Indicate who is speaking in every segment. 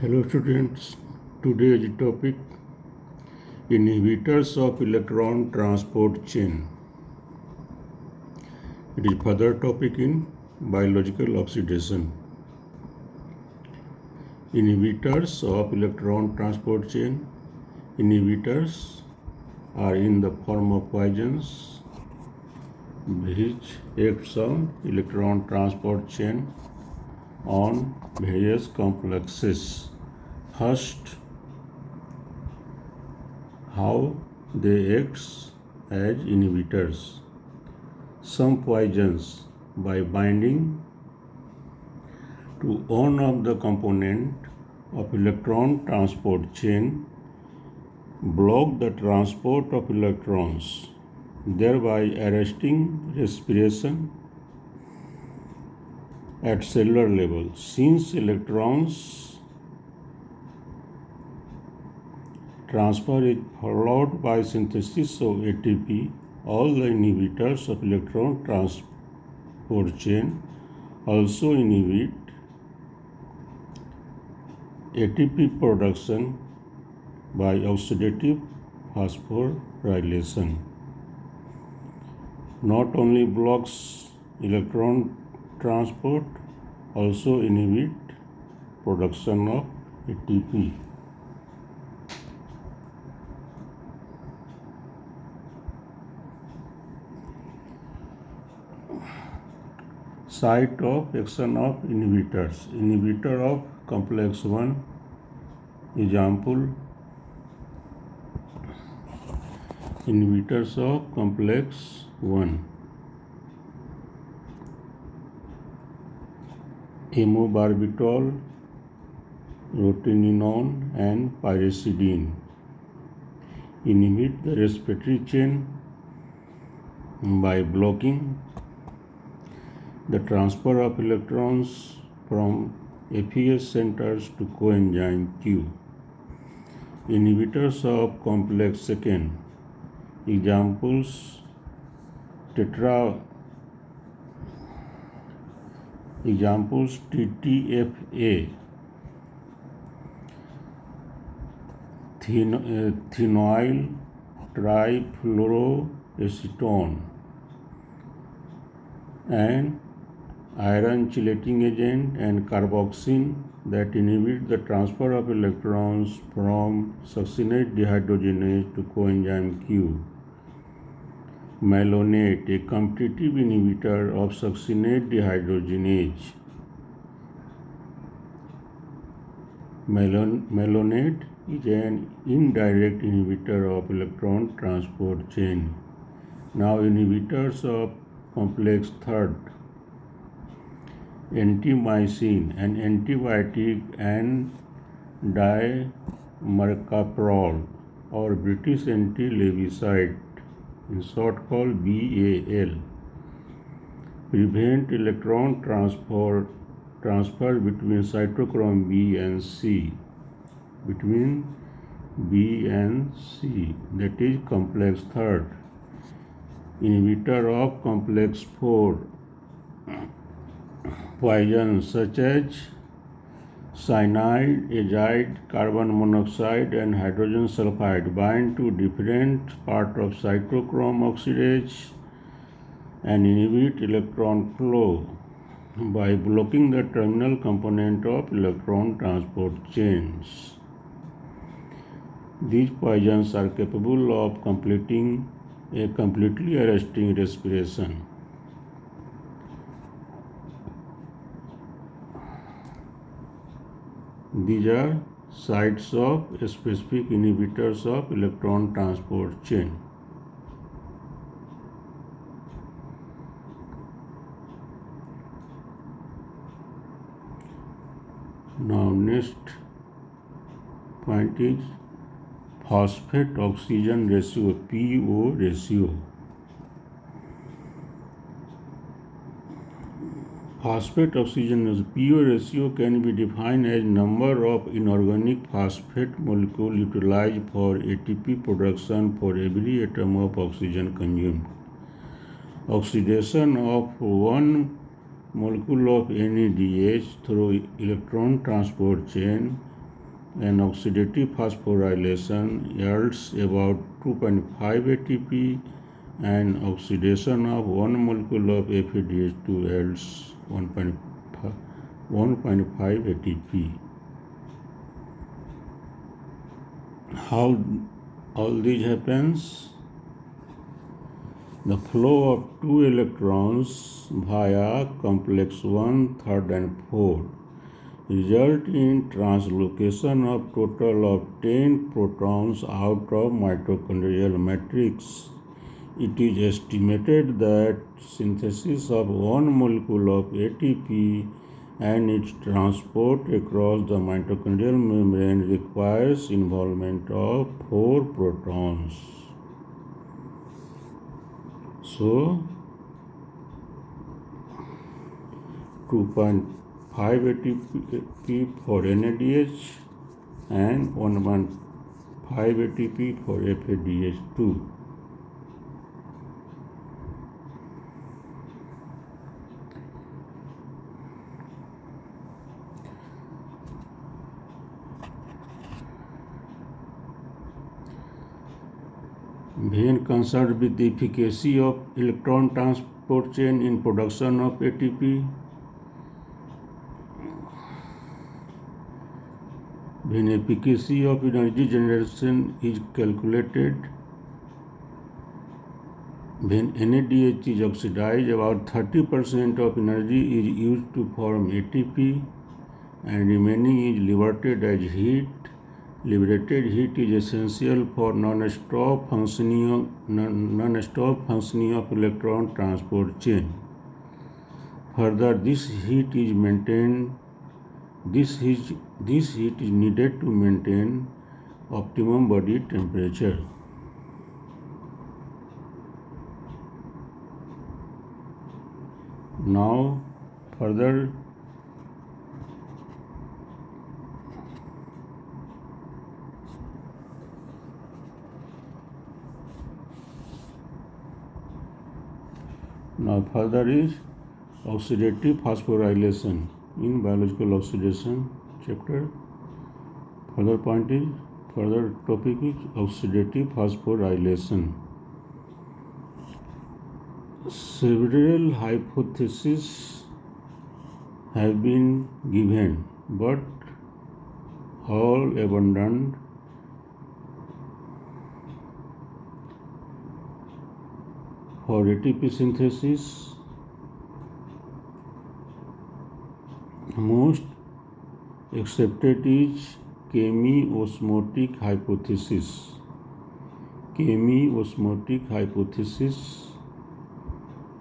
Speaker 1: Hello students, today's topic inhibitors of electron transport chain. It is further topic in biological oxidation. Inhibitors of electron transport chain. Inhibitors are in the form of poisons which acts on electron transport chain on various complexes. First, how they act as inhibitors. Some poisons, by binding to one of the component of electron transport chain, block the transport of electrons, thereby arresting respiration at cellular level. Since electrons transfer is followed by synthesis of ATP, all the inhibitors of electron transport chain also inhibit ATP production by oxidative phosphorylation. Not only blocks electron transport, also inhibit production of ATP. Site of action of inhibitors. Inhibitor of complex 1. Example, inhibitors of complex 1. Amobarbital, rotenone and pyridine inhibit the respiratory chain by blocking the transfer of electrons from FES centers to coenzyme Q. Inhibitors of complex 2. Examples, TTFA, phenyl trifluoroacetone, and iron chelating agent and carboxyl that inhibit the transfer of electrons from succinate dehydrogenase to coenzyme Q. Malonate, a competitive inhibitor of succinate dehydrogenase. Malonate is an indirect inhibitor of electron transport chain. Now, inhibitors of complex 3. Antimycin, an antibiotic, and dimercaprol or British anti-larvicide, in short called BAL, prevent electron transfer between cytochrome B and C, that is complex 3. Inhibitor of complex 4. Poisons such as cyanide, azide, carbon monoxide, and hydrogen sulfide bind to different parts of cytochrome oxidase and inhibit electron flow by blocking the terminal component of electron transport chains. These poisons are capable of completely arresting respiration. These are sites of specific inhibitors of electron transport chain. Now, next point is phosphate oxygen ratio, PO ratio. Phosphate oxygen PO ratio can be defined as number of inorganic phosphate molecule utilized for ATP production for every atom of oxygen consumed. Oxidation of one molecule of NADH through electron transport chain and oxidative phosphorylation yields about 2.5 ATP, and oxidation of one molecule of FADH2 yields 1.5 ATP. How all this happens? The flow of two electrons via complex 1, 3rd and 4 result in translocation of total of 10 protons out of mitochondrial matrix. It is estimated that synthesis of one molecule of ATP and its transport across the mitochondrial membrane requires involvement of 4 protons. So 2.5 ATP for NADH and 1.5 ATP for FADH2. When concerned with the efficacy of electron transport chain in production of ATP, when efficacy of energy generation is calculated, when NADH is oxidized, about 30% of energy is used to form ATP and remaining is liberated as heat. Liberated heat is essential for non-stop functioning of electron transport chain. Further, this heat is needed to maintain optimum body temperature. Now, further is oxidative phosphorylation in biological oxidation chapter. Further topic is oxidative phosphorylation. Several hypotheses have been given, but all abandoned. For ATP synthesis, most accepted is chemiosmotic hypothesis. Chemiosmotic hypothesis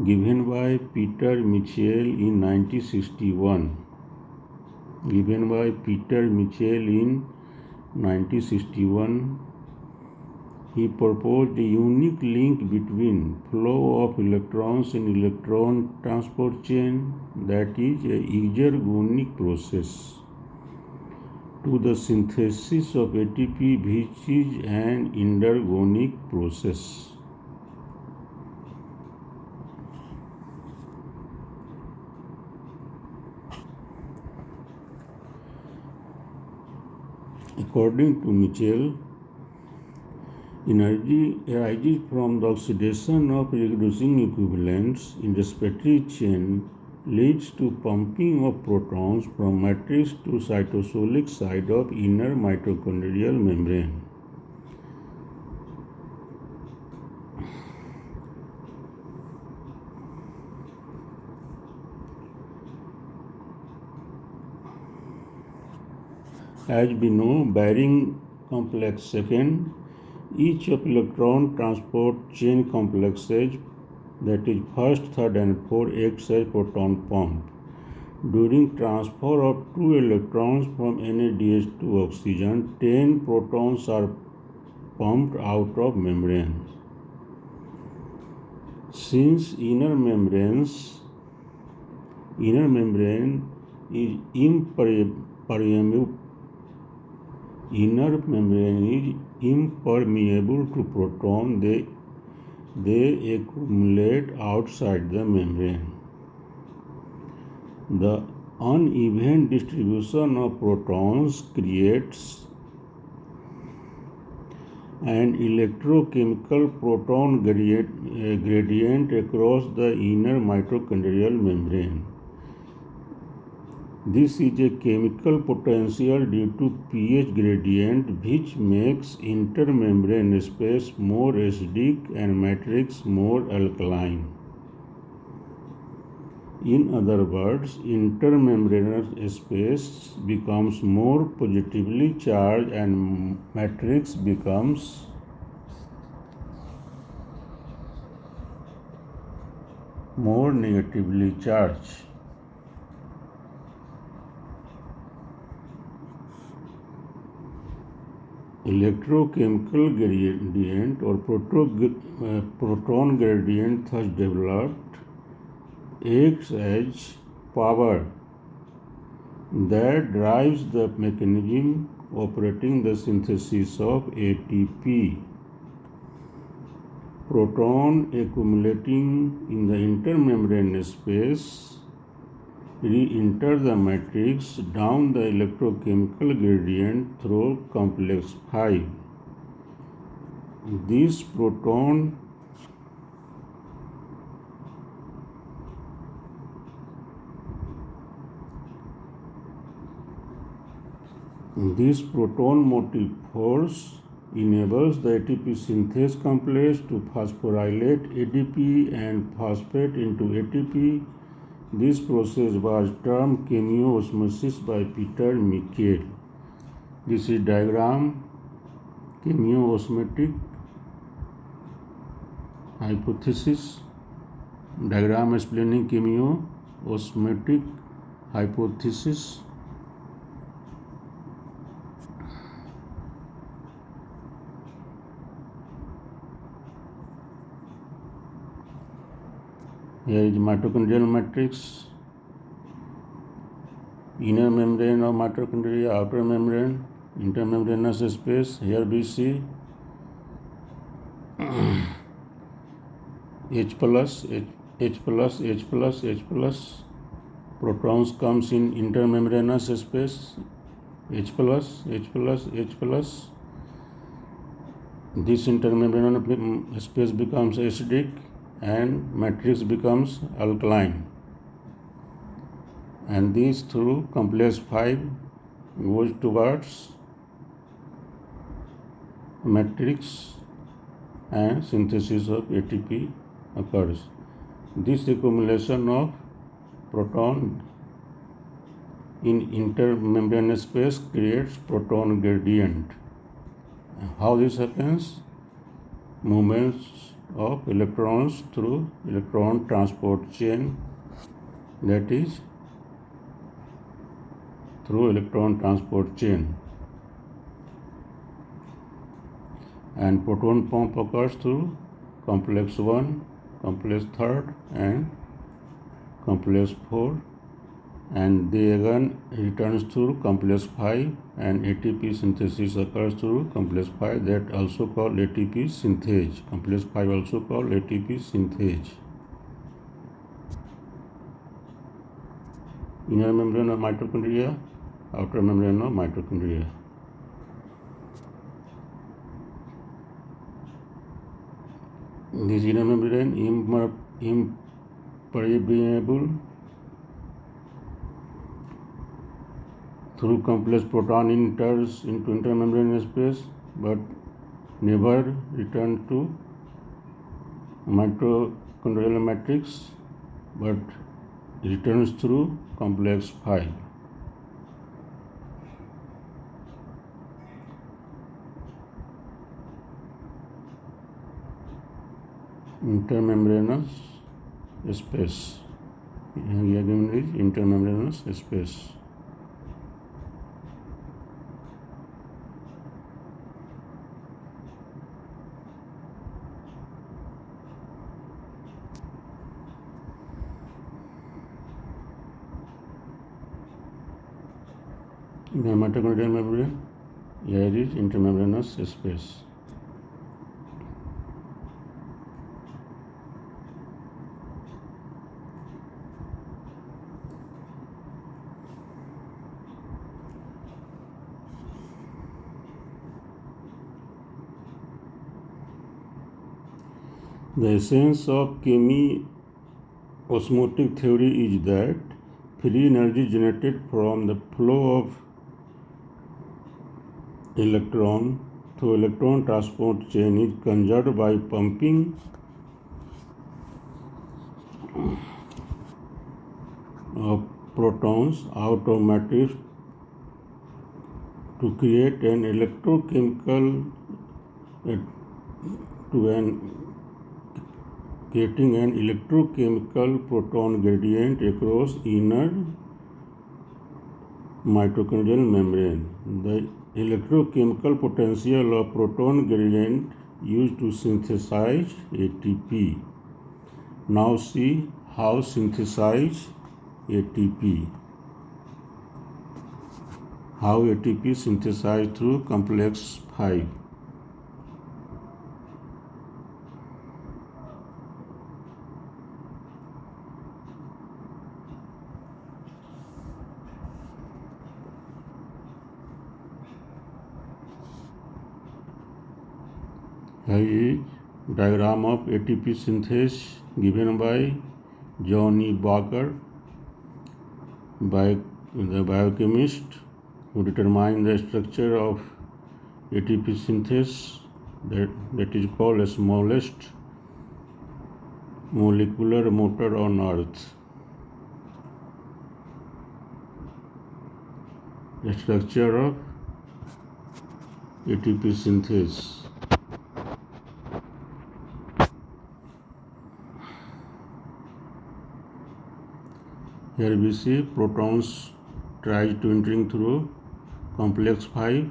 Speaker 1: given by Peter Mitchell in 1961. He proposed a unique link between flow of electrons in electron transport chain, that is a exergonic process, to the synthesis of ATP, which is an endergonic process. According to Mitchell, energy arises from the oxidation of reducing equivalents in the respiratory chain, leads to pumping of protons from matrix to cytosolic side of inner mitochondrial membrane. As we know, bearing complex second, each of electron transport chain complexes, that is 1st, 3rd and 4th, acts as proton pump. During transfer of 2 electrons from NADH to oxygen, 10 protons are pumped out of membrane. Since inner membrane is impermeable to proton, they accumulate outside the membrane. The uneven distribution of protons creates an electrochemical proton gradient across the inner mitochondrial membrane. This is a chemical potential due to pH gradient, which makes intermembrane space more acidic and matrix more alkaline. In other words, intermembranous space becomes more positively charged and matrix becomes more negatively charged. Electrochemical gradient or proton gradient thus developed acts as power that drives the mechanism operating the synthesis of ATP. Proton accumulating in the intermembrane space re-enter the matrix down the electrochemical gradient through complex 5. This proton motive force enables the ATP synthase complex to phosphorylate ADP and phosphate into ATP. This process was termed chemiosmosis by Peter Michael. This is diagram chemiosmotic hypothesis. Diagram explaining chemiosmotic hypothesis. Here is mitochondrial matrix, inner membrane of mitochondria, outer membrane, intermembranous space. Here we see H plus, H plus, H plus, H plus. Protons comes in intermembranous space, H plus, H plus, H plus. This intermembranous space becomes acidic and matrix becomes alkaline, and this through complex 5 goes towards matrix and synthesis of ATP occurs. This accumulation of proton in intermembranous space creates proton gradient. How this happens? Movements of electrons through electron transport chain, that is through electron transport chain, and proton pump occurs through complex 1, complex 3, and complex 4, and they again returns through complex 5, and ATP synthesis occurs through complex 5, that also called ATP synthase. Complex 5 also called ATP synthase. Inner membrane of mitochondria, outer membrane of mitochondria. This inner membrane impermeable through complex proton enters into intermembrane space but never return to mitochondrial matrix, but returns through complex 5. Intermembranous space. Here given is intermembranous space. In the mitochondrial membrane, here is intermembranous space. The essence of chemi-osmotic theory is that free energy generated from the flow of electron through electron transport chain is conserved by pumping of protons out of matrix to create an electrochemical creating an electrochemical proton gradient across inner mitochondrial membrane. The electrochemical potential of proton gradient used to synthesize ATP. Now see how synthesize ATP. How ATP synthesized through complex 5. Here is diagram of ATP synthesis given by John E. Barker, the biochemist who determined the structure of ATP synthesis that is called the smallest molecular motor on earth. The structure of ATP synthesis. Here we see protons tries to entering through complex 5,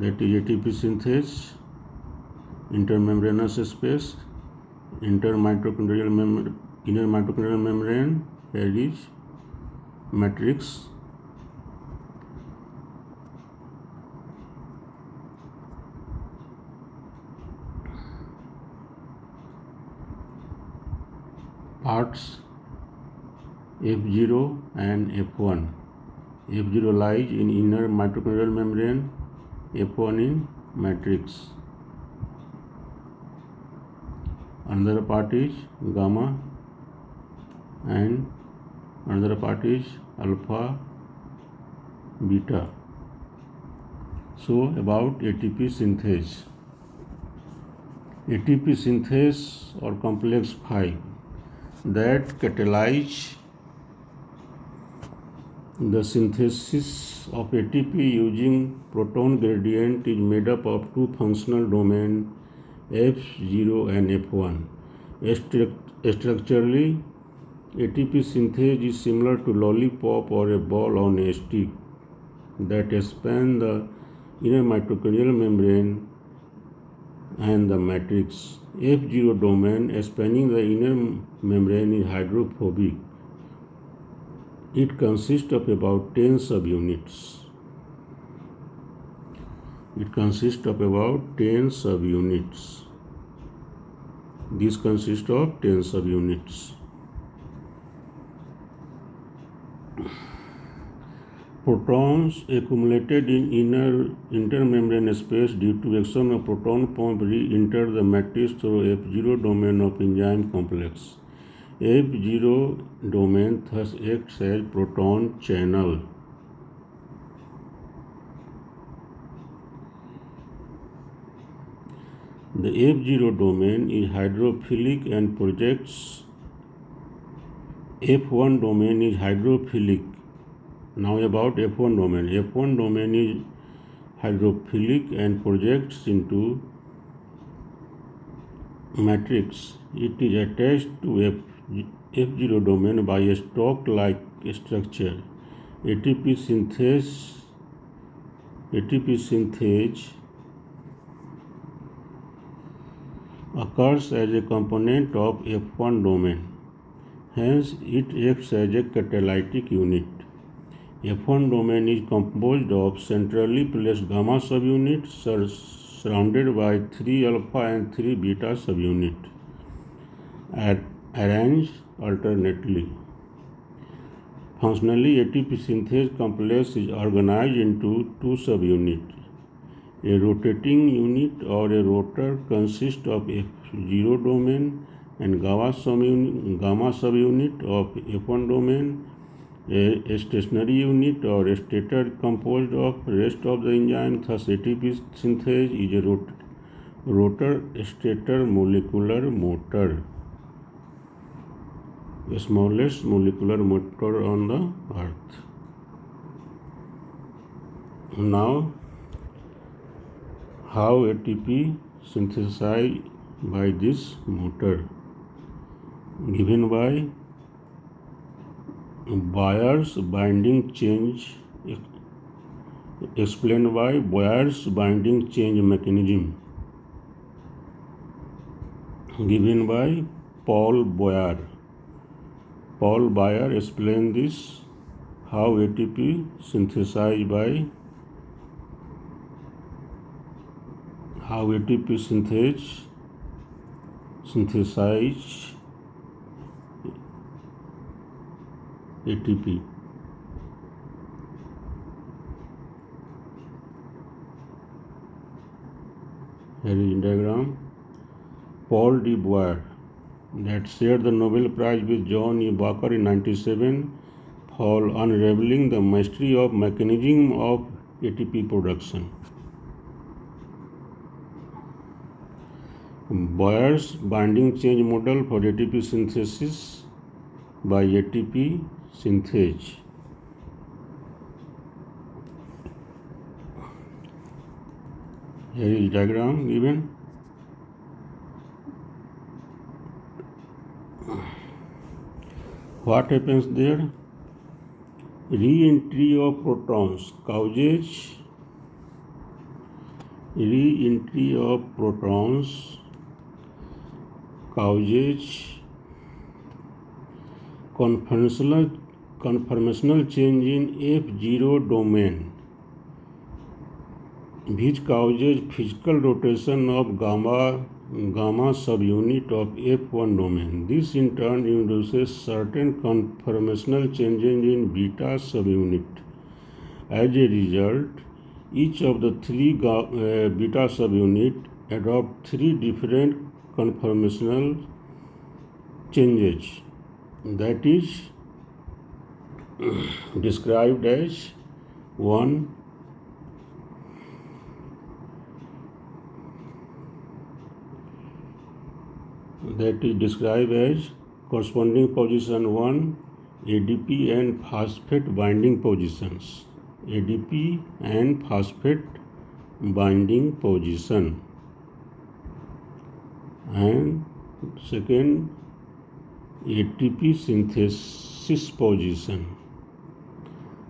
Speaker 1: that is ATP synthesis, intermembranous space, inner mitochondrial membrane, here is matrix, parts F0 and F1. F0 lies in inner mitochondrial membrane, F1 in matrix. Another part is gamma and another part is alpha, beta. So about ATP synthesis. ATP synthesis or complex 5 that catalyze the synthesis of ATP using proton gradient is made up of two functional domains, F0 and F1. Structurally, ATP synthesis is similar to lollipop or a ball on a stick that span the inner mitochondrial membrane and the matrix. F0 domain spanning the inner membrane is hydrophobic. It consists of about 10 subunits. This consists of 10 subunits. Protons accumulated in intermembrane space due to action of proton pump re-enter the matrix through F0 domain of enzyme complex. F0 domain thus acts as proton channel. The F0 domain is hydrophilic and projects. F1 domain is hydrophilic. Now about F1 domain. F1 domain is hydrophilic and projects into matrix. It is attached to F0 domain by a stalk-like structure. ATP synthase occurs as a component of F1 domain. Hence, it acts as a catalytic unit. F1 domain is composed of centrally placed gamma subunits surrounded by 3 alpha and 3 beta subunits arranged alternately. Functionally, ATP synthase complex is organized into 2 subunits, A rotating unit or a rotor consists of F0 domain and gamma subunit of F1 domain. A stationary unit or a stator composed of rest of the engine. Thus ATP synthase is a rotor stator molecular motor, the smallest molecular motor on the earth. Now, how ATP synthesized by this motor? Given by Boyer's binding change, explained by Boyer's binding change mechanism, given by Paul Boyer. Paul Boyer explained this, how ATP synthesized by synthesize ATP. Here is diagram. Paul D. Boyer, that shared the Nobel Prize with John E. Barker in 1997 for unraveling the mystery of mechanism of ATP production. Boyer's binding change model for ATP synthesis by ATP synthase. Here is diagram given. What happens there? Re-entry of protons causes conformational change in F0 domain, which causes physical rotation of gamma subunit of F1 domain. This in turn induces certain conformational changes in beta subunit. As a result, each of the three beta subunit adopt three different conformational changes, that is described as corresponding position 1, ADP and phosphate binding positions. ADP and phosphate binding position. And second, ATP synthesis position.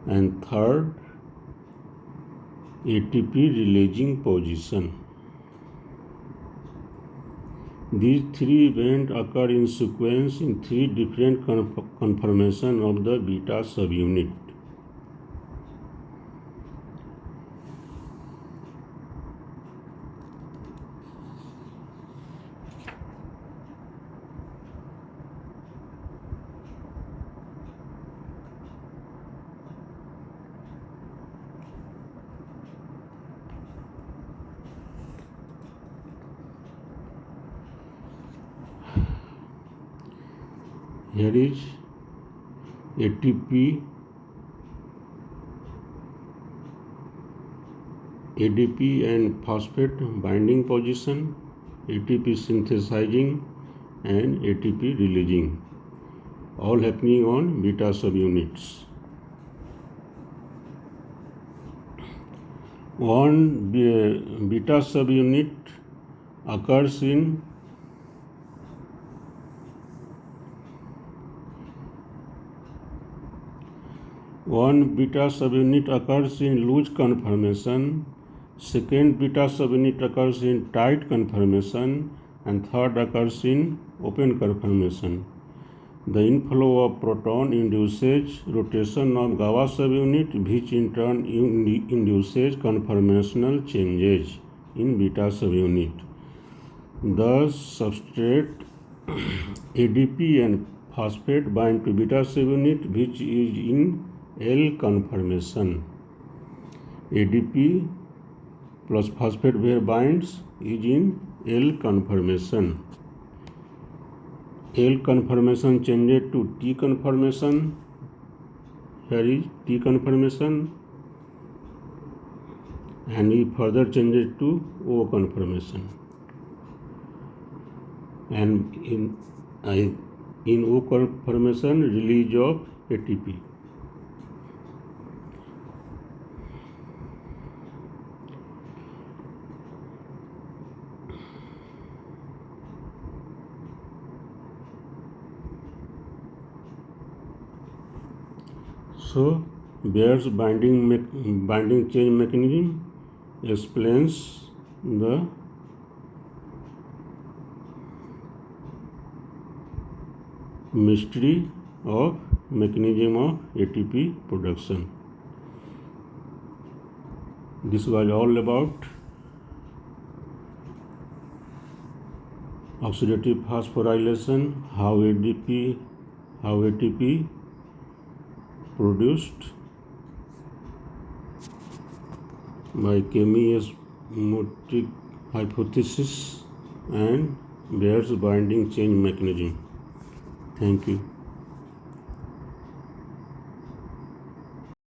Speaker 1: And third, ATP releasing position. These three events occur in sequence in three different conformations of the beta subunit. Here is ATP, ADP and phosphate binding position, ATP synthesizing and ATP releasing, all happening on beta subunits. One beta subunit occurs in loose conformation, second beta subunit occurs in tight conformation, and third occurs in open conformation. The inflow of proton induces rotation of gamma subunit, which in turn induces conformational changes in beta subunit. Thus, substrate ADP and phosphate bind to beta subunit, which is in L conformation. ADP plus phosphate where binds is in L conformation. L conformation changed to T conformation. Here is T conformation, and we further changes to O conformation. And in O conformation, release of ATP. So Bayer's binding chain mechanism explains the mystery of mechanism of ATP production. This was all about oxidative phosphorylation, how ATP produced by chemiosmotic hypothesis and Bayer's binding chain mechanism. Thank you.